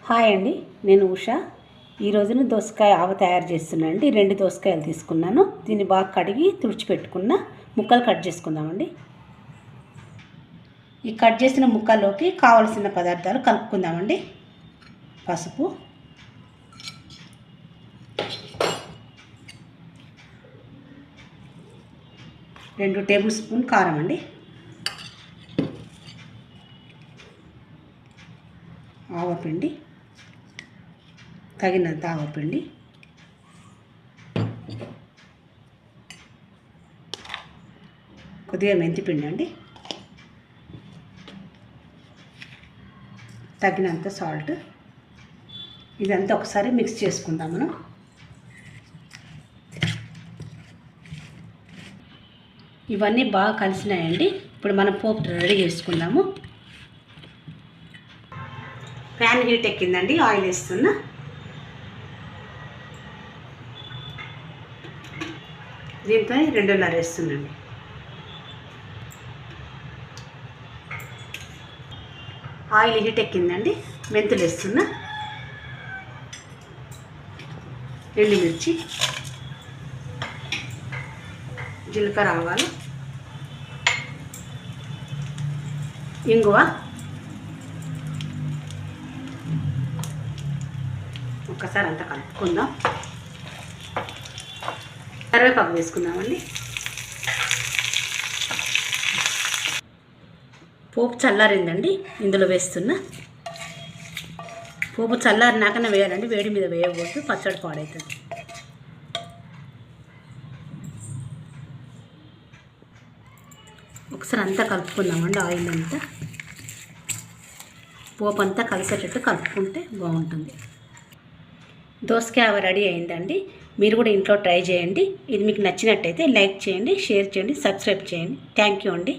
Hi అండి, నేను ఉషా. ఈరోజున దోసకాయ ఆవ తయారు చేస్తున్నాను అండి. 2 దోసకాయలు తీసుకున్నాను. దీన్ని బాగా కడిగి తుడిచిపెట్టుకున్న ముక్కలు కట్ చేసుకుందామండి. ఈ కట్ చేసిన ముక్కల్లోకి కావలసిన పదార్థాలు కలుపుకుందామండి. పసుపు, రెండు టేబుల్ స్పూన్ కారం అండి, ఆవపిండి, తగినంత ఆవపిండి, కొద్దిగా మెంతిపిండి అండి, తగినంత సాల్ట్. ఇదంతా ఒకసారి మిక్స్ చేసుకుందాం మనం. ఇవన్నీ బాగా కలిసినాయండి. ఇప్పుడు మనం పోపు రెడీ చేసుకుందాము. ప్యాన్ హీట్ ఎక్కిందండి, ఆయిల్ వేస్తున్నా. దీంతో 2.5 వేస్తున్నాండి. ఆయిల్ హీట్ ఎక్కిందండి, మెంతులు వేస్తున్నా, ఎండుమిర్చి, జీలకర్ర, ఆవాలు, ఇంగువ, ఒక్కసారి అంతా కలుపుకుందాం. కరివేపాకు వేసుకుందామండి. పోపు చల్లారిందండి, ఇందులో వేస్తున్నా. పోపు చల్లారినాకనే వేయాలండి, వేడి మీద వేయకూడదు, పచ్చడి పాడవుతుంది. ఒకసారి అంతా కలుపుకుందామండి. ఆయిల్ అంతా, పోపు అంతా కలిసేటట్టు కలుపుకుంటే బాగుంటుంది. దోసకాయ రెడీ అయిందండి. మీరు కూడా ఇంట్లో ట్రై చేయండి. ఇది మీకు నచ్చినట్టయితే లైక్ చేయండి, షేర్ చేయండి, సబ్స్క్రైబ్ చేయండి. థ్యాంక్ యూ అండి.